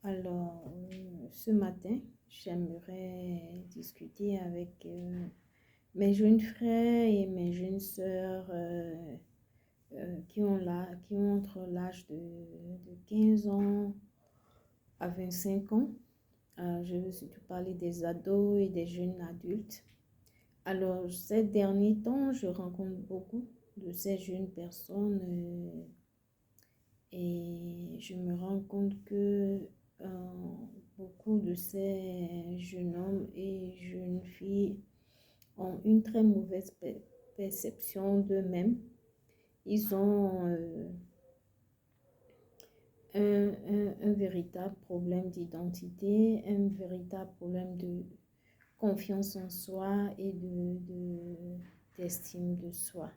Alors, ce matin, j'aimerais discuter avec mes jeunes frères et mes jeunes sœurs qui ont entre l'âge de 15 ans à 25 ans. Je veux surtout parler des ados et des jeunes adultes. Alors, ces derniers temps, je rencontre beaucoup de ces jeunes personnes et je me rends compte que euh, beaucoup de ces jeunes hommes et jeunes filles ont une très mauvaise perception d'eux-mêmes. Ils ont un véritable problème d'identité, un véritable problème de confiance en soi et d'estime de soi.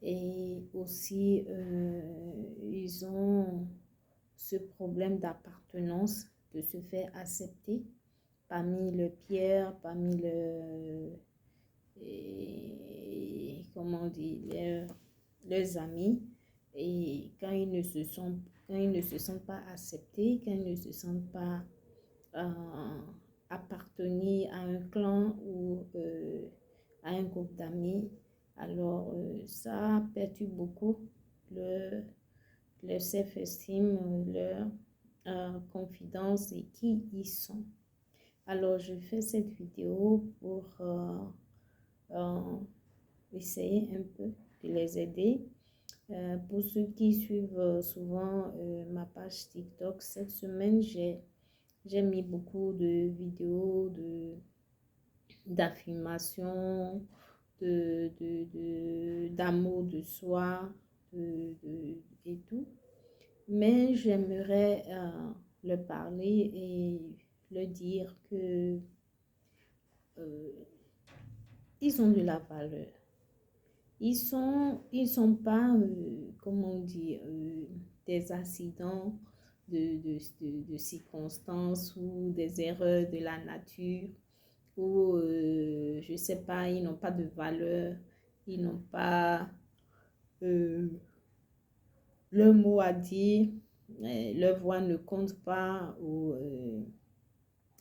Et aussi, ils ont ce problème d'appartenance, de se faire accepter parmi le pierre, parmi comment on dit, leurs amis. Et quand ils ne se sentent pas acceptés, quand ils ne se sentent pas appartenir à un clan ou à un groupe d'amis, alors ça perturbe beaucoup leur self-esteem, leur confidence et qui ils sont. Alors je fais cette vidéo pour essayer un peu de les aider. Pour ceux qui suivent souvent ma page TikTok, cette semaine, j'ai mis beaucoup de vidéos d'affirmation, d'amour de soi et tout. Mais j'aimerais leur parler et leur dire que ils ont de la valeur. Ils sont pas, comment on dit, des accidents de circonstances ou des erreurs de la nature ou, je sais pas, ils n'ont pas de valeur, ils n'ont pas leur mot à dire, leur voix ne compte pas ou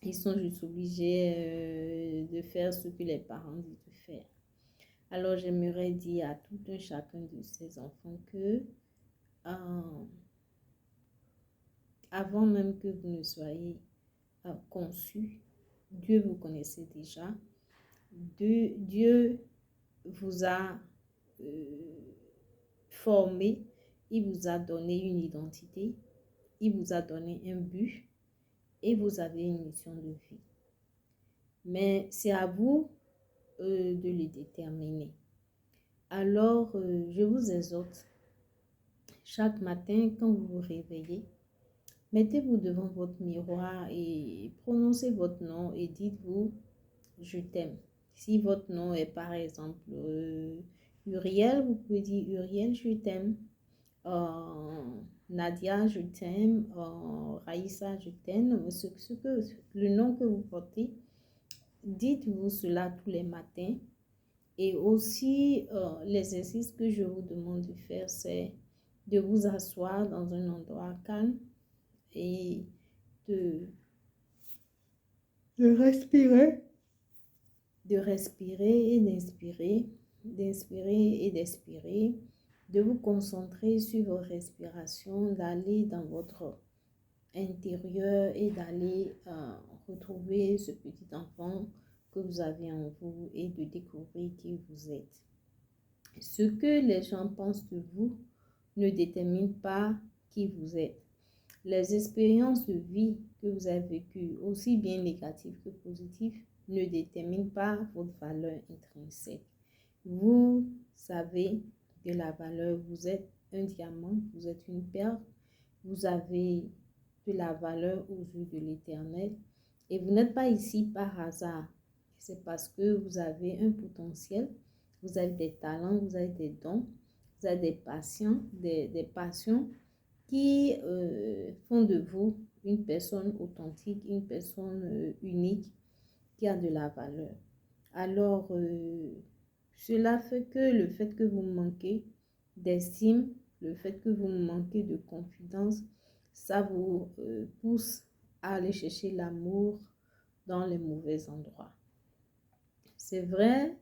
ils sont juste obligés de faire ce que les parents disent de faire. Alors, j'aimerais dire à tout un chacun de ces enfants que avant même que vous ne soyez conçus, Dieu vous connaissait déjà. Dieu vous a formé, il vous a donné une identité, il vous a donné un but et vous avez une mission de vie. Mais c'est à vous de le déterminer. Alors, je vous exhorte, chaque matin, quand vous vous réveillez, mettez-vous devant votre miroir et prononcez votre nom et dites-vous, je t'aime. Si votre nom est par exemple Uriel, vous pouvez dire Uriel, je t'aime. Nadia, je t'aime. Raïssa, je t'aime. Le nom que vous portez, dites-vous cela tous les matins. Et aussi, l'exercice que je vous demande de faire, c'est de vous asseoir dans un endroit calme et de respirer, et d'inspirer et d'expirer, de vous concentrer sur vos respirations, d'aller dans votre intérieur et d'aller retrouver ce petit enfant que vous avez en vous et de découvrir qui vous êtes. Ce que les gens pensent de vous ne détermine pas qui vous êtes. Les expériences de vie que vous avez vécues, aussi bien négatives que positives, ne déterminent pas votre valeur intrinsèque. Vous savez de la valeur, vous êtes un diamant, vous êtes une perle, vous avez de la valeur aux yeux de l'Éternel et vous n'êtes pas ici par hasard. C'est parce que vous avez un potentiel, vous avez des talents, vous avez des dons, vous avez des passions qui font de vous une personne authentique, une personne unique qui a de la valeur. Alors, cela fait que le fait que vous manquez d'estime, le fait que vous manquez de confiance, ça vous pousse à aller chercher l'amour dans les mauvais endroits. C'est vrai,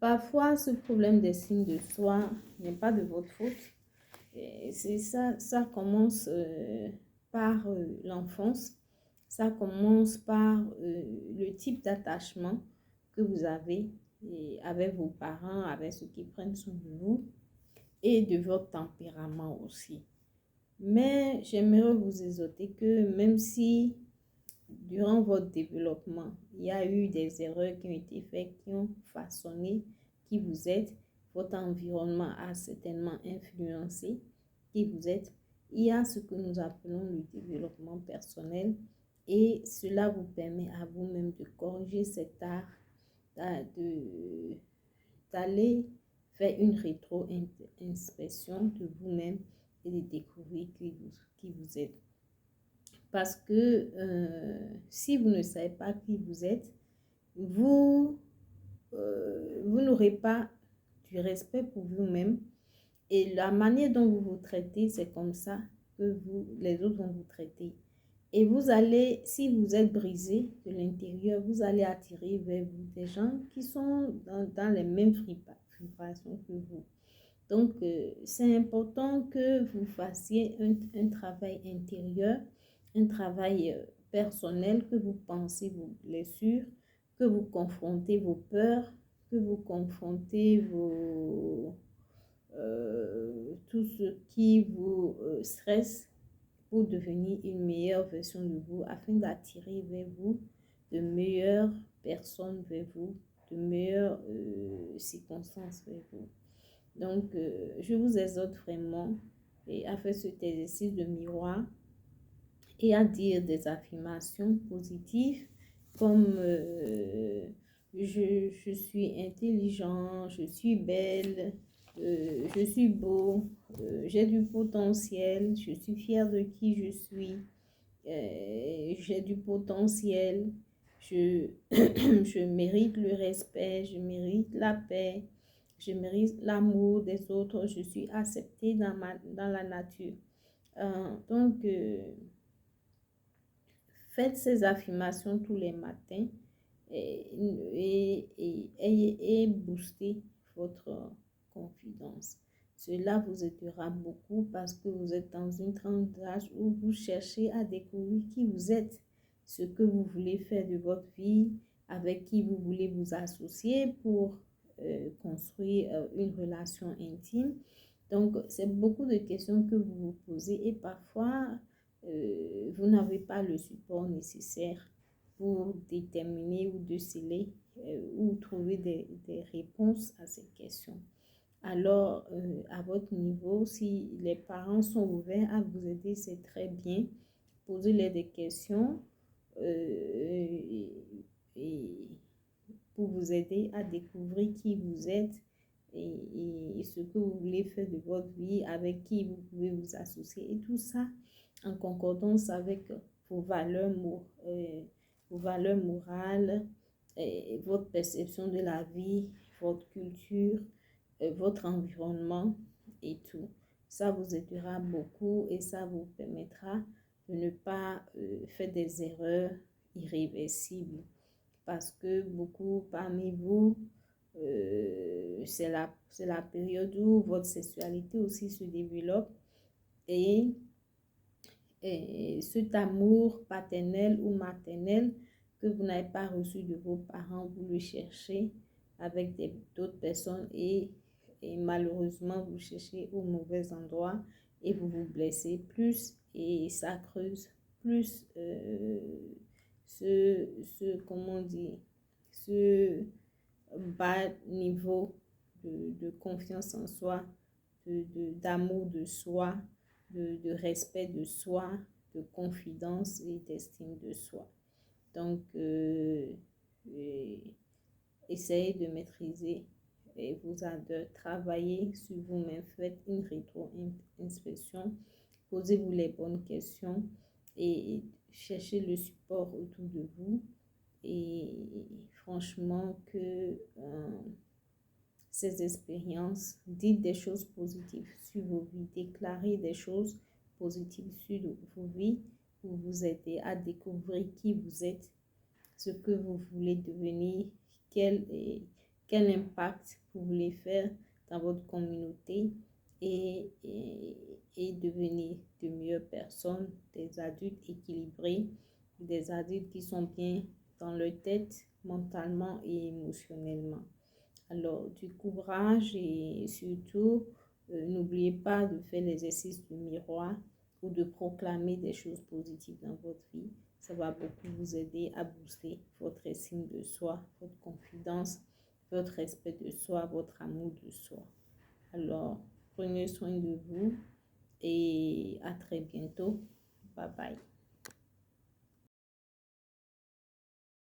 parfois ce problème d'estime de soi n'est pas de votre faute. C'est ça, ça commence par l'enfance. Ça commence par le type d'attachement que vous avez avec vos parents, avec ceux qui prennent soin de vous et de votre tempérament aussi. Mais j'aimerais vous exhorter que même si durant votre développement, il y a eu des erreurs qui ont été faites, qui ont façonné qui vous êtes, votre environnement a certainement influencé qui vous êtes, il y a ce que nous appelons le développement personnel et cela vous permet à vous-même de corriger cet art, d'aller faire une rétro-inspection de vous-même et de découvrir qui vous êtes. Parce que si vous ne savez pas qui vous êtes, vous n'aurez pas du respect pour vous-même. Et la manière dont vous vous traitez, c'est comme ça que les autres vont vous traiter. Et vous allez, si vous êtes brisé de l'intérieur, vous allez attirer vers vous des gens qui sont dans les mêmes vibrations que vous. Donc, c'est important que vous fassiez un travail intérieur, un travail personnel, que vous pensez vos blessures, que vous confrontez vos peurs, que vous confrontez tout ce qui vous stresse pour devenir une meilleure version de vous afin d'attirer vers vous de meilleures personnes vers vous, de meilleures circonstances vers vous. Donc, je vous exhorte vraiment à faire cet exercice de miroir et à dire des affirmations positives comme je suis intelligent, je suis belle, je suis beau, j'ai du potentiel, je suis fière de qui je suis, j'ai du potentiel, je, je mérite le respect, je mérite la paix, je mérite l'amour des autres, je suis acceptée dans la nature. Donc, faites ces affirmations tous les matins et boostez votre confidence. Cela vous aidera beaucoup parce que vous êtes dans une tranche d'âge où vous cherchez à découvrir qui vous êtes, ce que vous voulez faire de votre vie, avec qui vous voulez vous associer pour construire une relation intime. Donc, c'est beaucoup de questions que vous vous posez et parfois, vous n'avez pas le support nécessaire pour déterminer ou déceler ou trouver des réponses à ces questions. Alors, à votre niveau, si les parents sont ouverts à vous aider, c'est très bien. Posez-les des questions et pour vous aider à découvrir qui vous êtes et ce que vous voulez faire de votre vie, avec qui vous pouvez vous associer et tout ça en concordance avec vos valeurs morales, et votre perception de la vie, votre culture, votre environnement et tout. Ça vous aidera beaucoup et ça vous permettra de ne pas faire des erreurs irréversibles parce que beaucoup parmi vous, c'est la période où votre sexualité aussi se développe et cet amour paternel ou maternel que vous n'avez pas reçu de vos parents, vous le cherchez avec d'autres personnes et malheureusement vous cherchez au mauvais endroit et vous vous blessez plus et ça creuse plus comment dire, ce bas niveau de confiance en soi, d'amour de soi, de respect de soi, de confidence et d'estime de soi. Donc, essayez de maîtriser vos ardeurs, travaillez sur vous-même, faites une rétro-inspection, posez-vous les bonnes questions et cherchez le support autour de vous. Et franchement que ces expériences, dites des choses positives sur vos vies, déclarez des choses positive sur vos vies pour vous aider à découvrir qui vous êtes, ce que vous voulez devenir, quel impact vous voulez faire dans votre communauté et devenir de meilleures personnes, des adultes équilibrés, des adultes qui sont bien dans leur tête, mentalement et émotionnellement. Alors, du courage et surtout, n'oubliez pas de faire l'exercice du miroir ou de proclamer des choses positives dans votre vie. Ça va beaucoup vous aider à booster votre estime de soi, votre confidence, votre respect de soi, votre amour de soi. Alors, prenez soin de vous et à très bientôt. Bye bye.